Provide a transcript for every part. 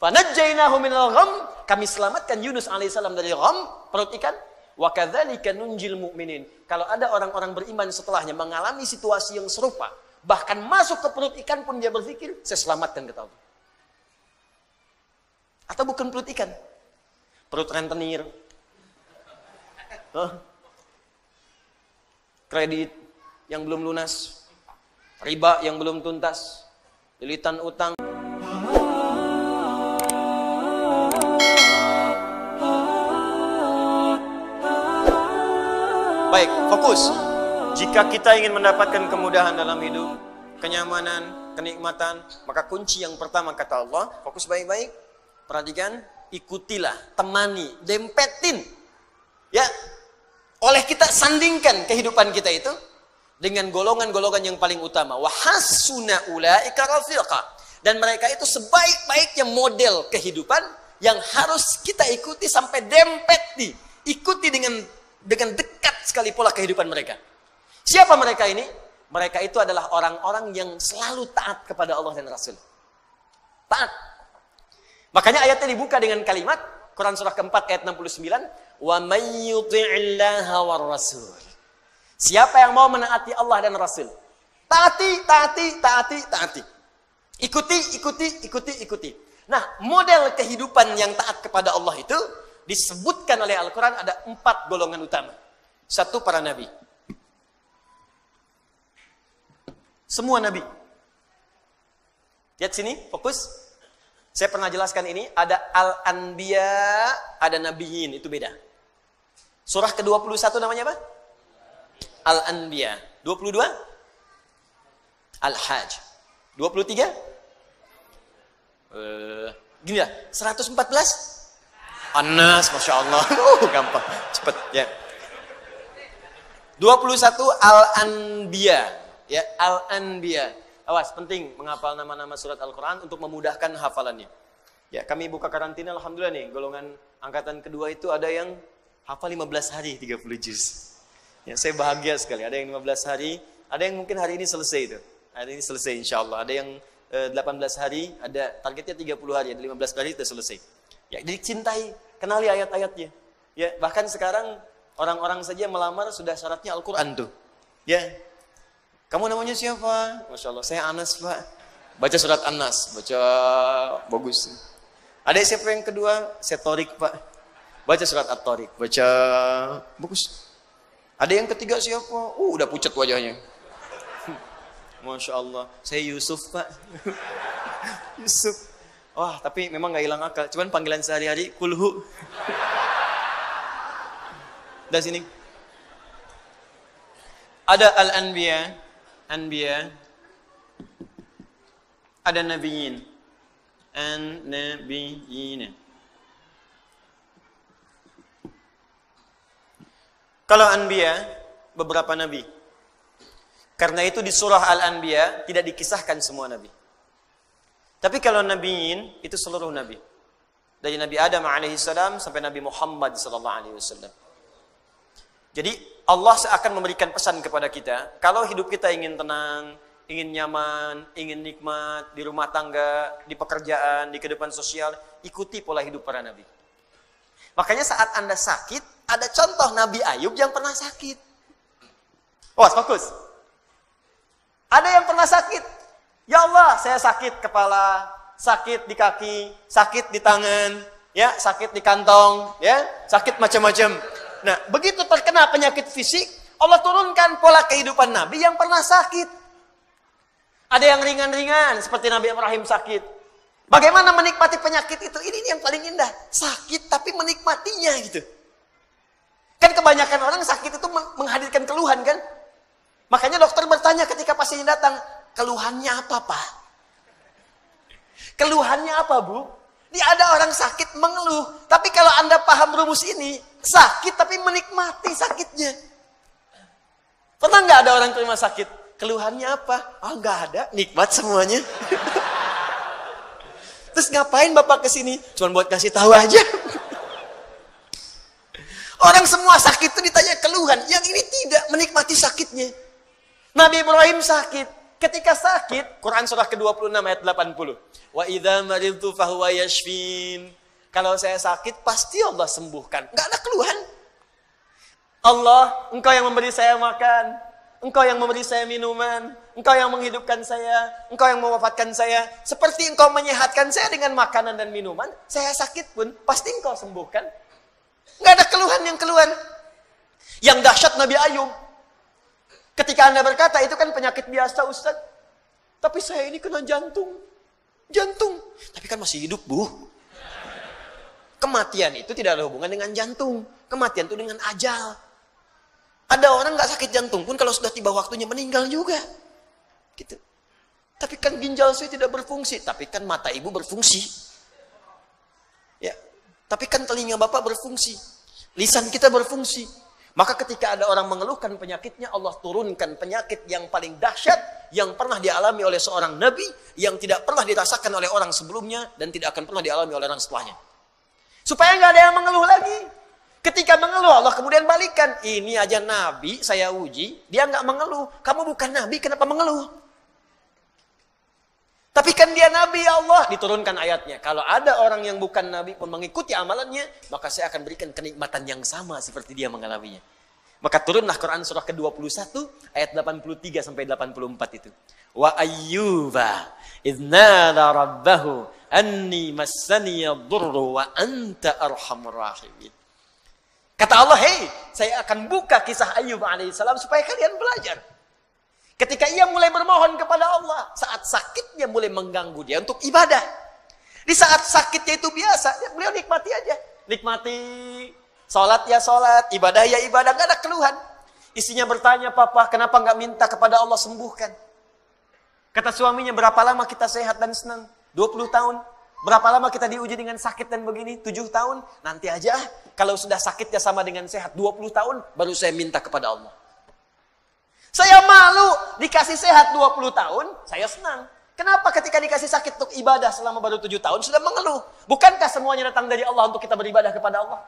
Fanajjainahu minal gham, kami selamatkan Yunus alaihissalam dari gham, perut ikan. Wa kadzalika nunjil mu'minin. Kalau ada orang-orang beriman setelahnya mengalami situasi yang serupa, bahkan masuk ke perut ikan pun dia berpikir, saya selamatkan kata Allah. Atau bukan perut ikan, perut rentenir, kredit yang belum lunas, riba yang belum tuntas, lilitan utang. Baik, fokus. Jika kita ingin mendapatkan kemudahan dalam hidup, kenyamanan, kenikmatan, maka kunci yang pertama kata Allah, fokus baik-baik, perhatikan, ikutilah, temani, dempetin. Ya, oleh kita sandingkan kehidupan kita itu dengan golongan-golongan yang paling utama. Wa hasuna ulaika rafiqa. Dan mereka itu sebaik-baiknya model kehidupan yang harus kita ikuti sampai dempet ikuti dengan dekat sekali pola kehidupan mereka. Siapa mereka ini? Mereka itu adalah orang-orang yang selalu taat kepada Allah dan Rasul. Taat. Makanya ayatnya dibuka dengan kalimat Quran surah keempat ayat 69, wa may yuti'illaha war rasul. Siapa yang mau menaati Allah dan Rasul? Taati. Ikuti. Nah, model kehidupan yang taat kepada Allah itu disebutkan oleh Al-Quran ada 4 golongan utama. 1, para nabi. Semua nabi. Lihat sini, fokus. Saya pernah jelaskan ini, ada Al-Anbiya, ada Nabiyin, itu beda. Surah ke-21 namanya apa? Al-Anbiya. 22? Al-Hajj. 23? Gini lah, 114? Anas, Masya Allah. Gampang, cepet ya. 21 Al-Anbiya. Ya, Al-Anbiya. Awas, penting menghafal nama-nama surat Al-Quran untuk memudahkan hafalannya. Ya, kami buka karantina, alhamdulillah nih, golongan angkatan kedua itu ada yang hafal 15 hari 30 juz. Ya, saya bahagia sekali. Ada yang 15 hari, ada yang mungkin hari ini selesai itu. Hari ini selesai insya Allah. Ada yang 18 hari, ada targetnya 30 hari, ada 15 hari itu selesai. Ya, jadi cintai, kenali ayat-ayatnya. Ya, bahkan sekarang orang-orang saja melamar sudah syaratnya Al-Quran tuh. Ya. Kamu namanya siapa? Masya Allah, saya Anas Pak. Baca surat Anas, baca bagus. Ada siapa yang kedua? Saya Torik Pak. Baca surat At-Torik, baca bagus. Ada yang ketiga siapa? Udah pucat wajahnya. Masya Allah, saya Yusuf Pak. Yusuf. Wah, tapi memang gak hilang akal. Cuman panggilan sehari-hari, kulhu. Dari sini. Ada Al-Anbiya. Anbiya. Ada Nabiyin. An-Nabiyin. Kalau Anbiya, beberapa Nabi. Karena itu di surah Al-Anbiya tidak dikisahkan semua Nabi. Tapi kalau Nabiyin, itu seluruh Nabi. Dari Nabi Adam alaihissalam sampai Nabi Muhammad sallallahu alaihi wasallam. Jadi Allah akan memberikan pesan kepada kita, kalau hidup kita ingin tenang, ingin nyaman, ingin nikmat, di rumah tangga, di pekerjaan, di kehidupan sosial, ikuti pola hidup para Nabi. Makanya saat Anda sakit, ada contoh Nabi Ayub yang pernah sakit. Oh, fokus. Ada yang pernah sakit. Ya Allah, saya sakit kepala, sakit di kaki, sakit di tangan, ya, sakit di kantong, ya, sakit macam-macam. Nah, begitu terkena penyakit fisik, Allah turunkan pola kehidupan Nabi yang pernah sakit. Ada yang ringan-ringan, seperti Nabi Ibrahim sakit. Bagaimana menikmati penyakit itu? Ini yang paling indah. Sakit tapi menikmatinya gitu. Kan kebanyakan orang sakit itu menghadirkan keluhan kan? Makanya dokter bertanya ketika pasiennya datang, keluhannya apa Pak? Keluhannya apa Bu? Dia ada orang sakit mengeluh. Tapi kalau Anda paham rumus ini, sakit tapi menikmati sakitnya. Pernah nggak ada orang terima sakit? Keluhannya apa? Oh, nggak ada, nikmat semuanya. Terus ngapain Bapak kesini? Cuma buat kasih tahu aja. Orang semua sakit itu ditanya keluhan, yang ini tidak menikmati sakitnya. Nabi Ibrahim sakit. Ketika sakit, Quran surah ke-26 ayat 80. Wa idza maridtu fahuwa yashfin. Kalau saya sakit, pasti Allah sembuhkan. Enggak ada keluhan. Allah, Engkau yang memberi saya makan. Engkau yang memberi saya minuman. Engkau yang menghidupkan saya. Engkau yang mewafatkan saya. Seperti Engkau menyehatkan saya dengan makanan dan minuman. Saya sakit pun, pasti Engkau sembuhkan. Enggak ada keluhan yang keluar. Yang dahsyat Nabi Ayub. Ketika Anda berkata, itu kan penyakit biasa Ustaz. Tapi saya ini kena jantung. Jantung. Tapi kan masih hidup, Bu. Kematian itu tidak ada hubungan dengan jantung. Kematian itu dengan ajal. Ada orang nggak sakit jantung pun kalau sudah tiba waktunya meninggal juga. Gitu. Tapi kan ginjal saya tidak berfungsi. Tapi kan mata ibu berfungsi. Ya. Tapi kan telinga bapak berfungsi. Lisan kita berfungsi. Maka ketika ada orang mengeluhkan penyakitnya, Allah turunkan penyakit yang paling dahsyat yang pernah dialami oleh seorang nabi, yang tidak pernah dirasakan oleh orang sebelumnya dan tidak akan pernah dialami oleh orang setelahnya. Supaya nggak ada yang mengeluh lagi. Ketika mengeluh, Allah kemudian balikan. Ini aja nabi saya uji, dia nggak mengeluh. Kamu bukan nabi, kenapa mengeluh? Tapi kan dia nabi, ya Allah. Diturunkan ayatnya. Kalau ada orang yang bukan nabi pun mengikuti amalannya, maka saya akan berikan kenikmatan yang sama seperti dia mengalaminya. Maka turunlah Quran surah ke-21 ayat 83 sampai 84 itu. Wa ayyuba idznada rabbahu anni massani yadurru wa anta arhamur rahimin. Kata Allah, hei, saya akan buka kisah Ayub alaihissalam supaya kalian belajar. Ketika ia mulai bermohon kepada Allah, saat sakitnya mulai mengganggu dia untuk ibadah. Di saat sakitnya itu biasa, beliau nikmati aja. Nikmati, sholat ya sholat, ibadah ya ibadah, gak ada keluhan. Istrinya bertanya, Papa, kenapa gak minta kepada Allah sembuhkan? Kata suaminya, berapa lama kita sehat dan senang? 20 tahun. Berapa lama kita diuji dengan sakit dan begini? 7 tahun. Nanti aja, kalau sudah sakitnya sama dengan sehat 20 tahun, baru saya minta kepada Allah. Saya malu dikasih sehat 20 tahun, saya senang. Kenapa ketika dikasih sakit untuk ibadah selama baru 7 tahun sudah mengeluh? Bukankah semuanya datang dari Allah untuk kita beribadah kepada Allah?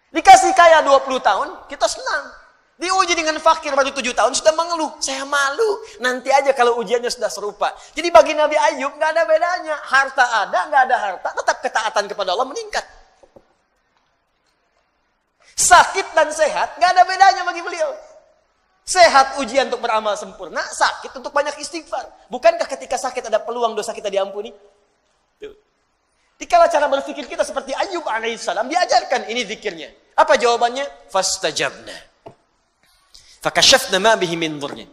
Dikasih kaya 20 tahun, kita senang. Diuji dengan fakir baru 7 tahun sudah mengeluh. Saya malu. Nanti aja kalau ujiannya sudah serupa. Jadi bagi Nabi Ayub nggak ada bedanya. Harta ada, nggak ada harta, tetap ketaatan kepada Allah meningkat. Sakit dan sehat nggak ada bedanya bagi beliau. Sehat ujian untuk beramal sempurna, sakit untuk banyak istighfar. Bukankah ketika sakit ada peluang dosa kita diampuni? Dikala cara berpikir kita seperti Ayub alaihissalam, diajarkan ini zikirnya. Apa jawabannya? Fastajabna. Fakashafna ma bihi min dhurrin.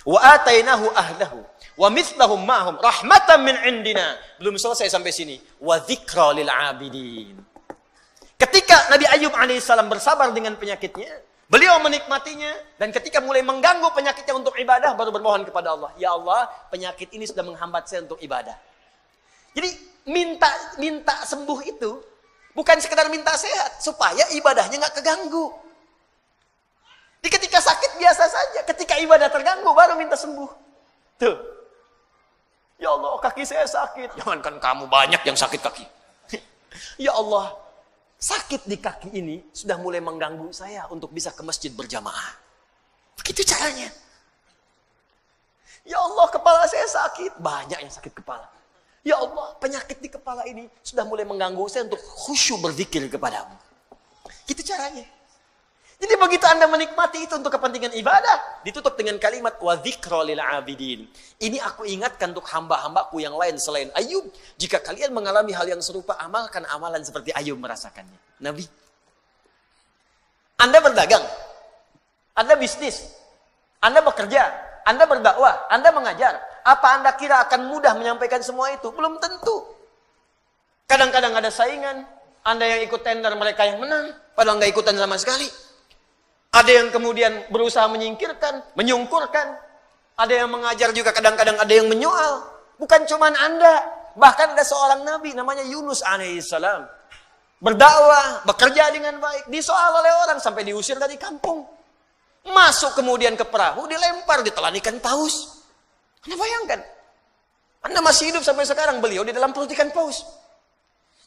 Wa atainahu ahlahu. Wa mithlahum ma'hum rahmatan min indina. Belum selesai sampai sini. Wa dzikra lil abidin. Ketika Nabi Ayub alaihissalam bersabar dengan penyakitnya, beliau menikmatinya, dan ketika mulai mengganggu penyakitnya untuk ibadah, baru bermohon kepada Allah. Ya Allah, penyakit ini sudah menghambat saya untuk ibadah. Jadi minta sembuh itu bukan sekedar minta sehat, supaya ibadahnya nggak keganggu. Jadi ketika sakit biasa saja, ketika ibadah terganggu baru minta sembuh. Tuh. Ya Allah, kaki saya sakit. Jangankan kamu, banyak yang sakit kaki. Ya Allah, sakit di kaki ini sudah mulai mengganggu saya untuk bisa ke masjid berjamaah. Begitu caranya. Ya Allah, kepala saya sakit. Banyak yang sakit kepala. Ya Allah, penyakit di kepala ini sudah mulai mengganggu saya untuk khusyuk berzikir kepadamu. Gitu caranya. Jadi begitu Anda menikmati itu untuk kepentingan ibadah, ditutup dengan kalimat wa dzikra lil abidin. Ini aku ingatkan untuk hamba-hambaku yang lain selain Ayub. Jika kalian mengalami hal yang serupa, amalkan amalan seperti Ayub merasakannya. Nabi. Anda berdagang. Anda bisnis. Anda bekerja. Anda berdakwah. Anda mengajar. Apa Anda kira akan mudah menyampaikan semua itu? Belum tentu. Kadang-kadang ada saingan. Anda yang ikut tender, mereka yang menang. Padahal nggak ikutan sama sekali. Ada yang kemudian berusaha menyingkirkan, menyungkurkan. Ada yang mengajar juga, kadang-kadang ada yang menyoal. Bukan cuma Anda. Bahkan ada seorang Nabi namanya Yunus alaihissalam. Berdakwah, bekerja dengan baik. Disoal oleh orang sampai diusir dari kampung. Masuk kemudian ke perahu, dilempar, ditelan ikan paus. Anda bayangkan. Anda masih hidup sampai sekarang, beliau di dalam perut ikan paus.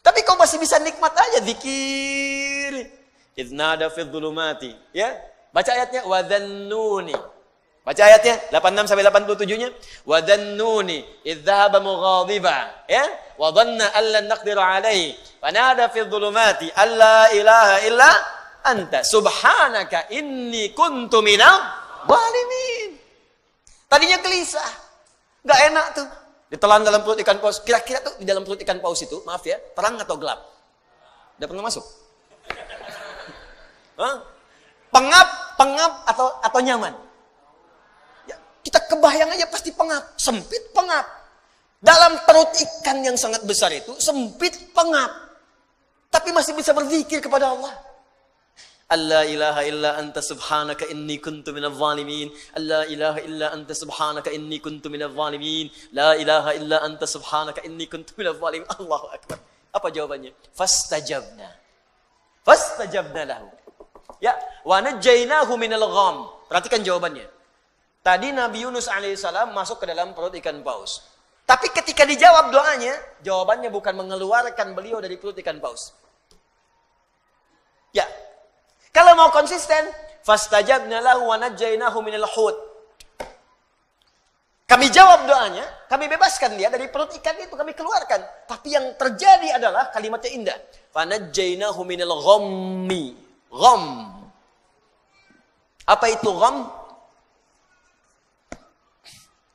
Tapi kau masih bisa nikmat aja, zikir. Idznada fi dhulumati, ya. Baca ayatnya wa dhannuni. Baca ayatnya 86 sampai 87-nya. Wa dhannuni idh dhahaba mughadiba, ya? Wa dhanna an lan naqdiru alaihi fanada fi dhulumati alla ilaha illa anta subhanaka inni kuntu minadh dhalimin. Tadinya gelisah. Enggak enak tuh. Ditelan dalam perut ikan paus. Kira-kira tuh di dalam perut ikan paus itu, maaf ya, terang atau gelap? Udah pernah masuk? Hah? Pengap atau nyaman? Kita kebayang aja pasti pengap, sempit pengap. Dalam perut ikan yang sangat besar itu, sempit pengap. Tapi masih bisa berzikir kepada Allah. Allah ilaha illa anta subhanaka inni kuntu minadh dhalimin. Allah ilaha illa anta subhanaka inni kuntu minadh dhalimin. La ilaha illa anta subhanaka inni kuntu minadh dhalimin. Allahu akbar. Apa jawabannya? Fastajabna lahu. Ya, wa najjaynahu minal gham. Perhatikan jawabannya. Tadi Nabi Yunus alaihissalam masuk ke dalam perut ikan paus. Tapi ketika dijawab doanya, jawabannya bukan mengeluarkan beliau dari perut ikan paus. Ya. Kalau mau konsisten, fastajabna lahu wa najjaynahu minal hut. Kami jawab doanya, kami bebaskan dia dari perut ikan itu, kami keluarkan. Tapi yang terjadi adalah kalimatnya indah. Fanajjaynahu minal ghammi. Gham. Apa itu gham?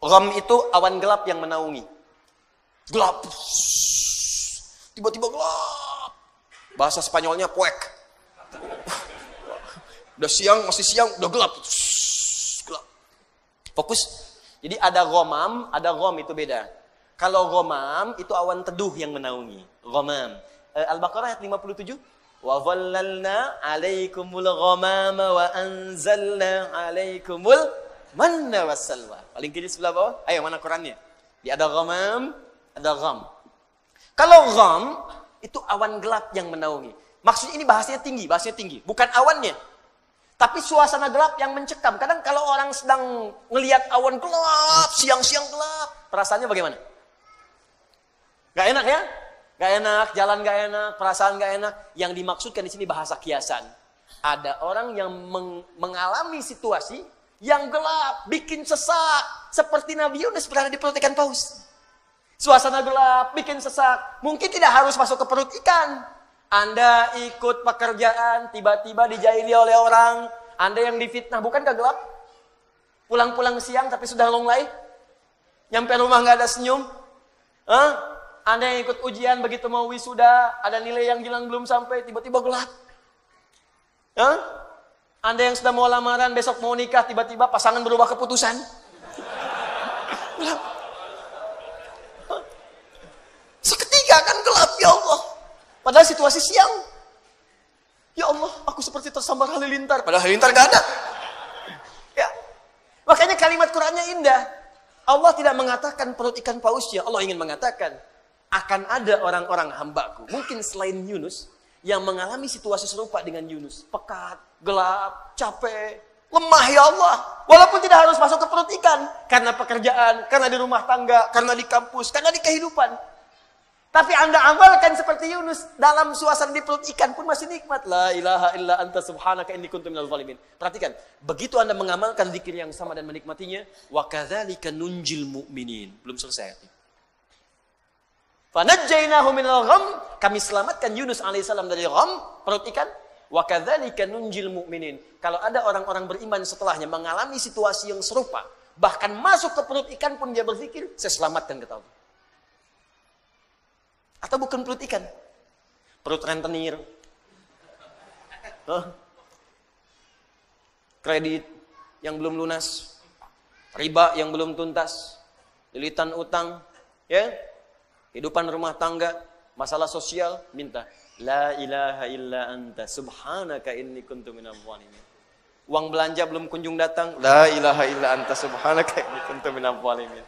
Gham itu awan gelap yang menaungi. Gelap. Tiba-tiba gelap. Bahasa Spanyolnya puek. Udah siang, masih siang, udah gelap. Gelap. Fokus. Jadi ada ghamam, ada gham itu beda. Kalau ghamam itu awan teduh yang menaungi. Ghamam. Al-Baqarah ayat 57. Wa dhallalna 'alaikumul ghamama wa anzalna 'alaikumul manna wassalwa. Paling kiri sebelah bawah. Ayo, mana Qurannya? Dia ada ghamam, ada gham. Kalau gham itu awan gelap yang menaungi. Maksudnya ini bahasanya tinggi, bukan awannya. Tapi suasana gelap yang mencekam. Kadang kalau orang sedang ngelihat awan gelap, siang-siang gelap, perasaannya bagaimana? Gak enak ya? Gak enak, jalan gak enak, perasaan gak enak. Yang dimaksudkan di sini bahasa kiasan. Ada orang yang mengalami situasi yang gelap, bikin sesak. Seperti Nabi Yunus berada di perut ikan paus. Suasana gelap, bikin sesak. Mungkin tidak harus masuk ke perut ikan. Anda ikut pekerjaan, tiba-tiba dijahili oleh orang. Anda yang difitnah, bukankah gelap? Pulang-pulang siang tapi sudah longlai. Nyampe rumah nggak ada senyum. Anda yang ikut ujian, begitu mau wisuda, ada nilai yang hilang belum sampai, tiba-tiba gelap. Anda yang sudah mau lamaran, besok mau nikah, tiba-tiba pasangan berubah keputusan. Gelap. Seketika kan gelap, ya Allah. Padahal situasi siang. Ya Allah, aku seperti tersambar halilintar. Padahal halilintar gak ada. Ya. Makanya kalimat Qur'annya indah. Allah tidak mengatakan perut ikan pausnya. Allah ingin mengatakan, akan ada orang-orang hambaku, mungkin selain Yunus, yang mengalami situasi serupa dengan Yunus. Pekat, gelap, capek, lemah ya Allah. Walaupun tidak harus masuk ke perut ikan. Karena pekerjaan, karena di rumah tangga, karena di kampus, karena di kehidupan. Tapi Anda amalkan seperti Yunus. Dalam suasana di perut ikan pun masih nikmat. La ilaha illa anta subhanaka inni kuntu minadh dhalimin. Perhatikan. Begitu Anda mengamalkan zikir yang sama dan menikmatinya. Wa kadzalika nunjil mu'minin. Belum selesai. Fanajjaynahu minal gham. Kami selamatkan Yunus alaihissalam dari gham, perut ikan. Wa kadzalika nunjil mu'minin. Kalau ada orang-orang beriman setelahnya mengalami situasi yang serupa, bahkan masuk ke perut ikan pun dia berpikir, saya selamatkan kata Allah. Atau bukan perut ikan? Perut rentenir. Kredit yang belum lunas. Riba yang belum tuntas. Lilitan utang. Ya. Kehidupan rumah tangga. Masalah sosial. Minta. La ilaha illa anta subhanaka inni kuntu minadh dhalimin. Uang belanja belum kunjung datang. La ilaha illa anta subhanaka inni kuntu minadh dhalimin.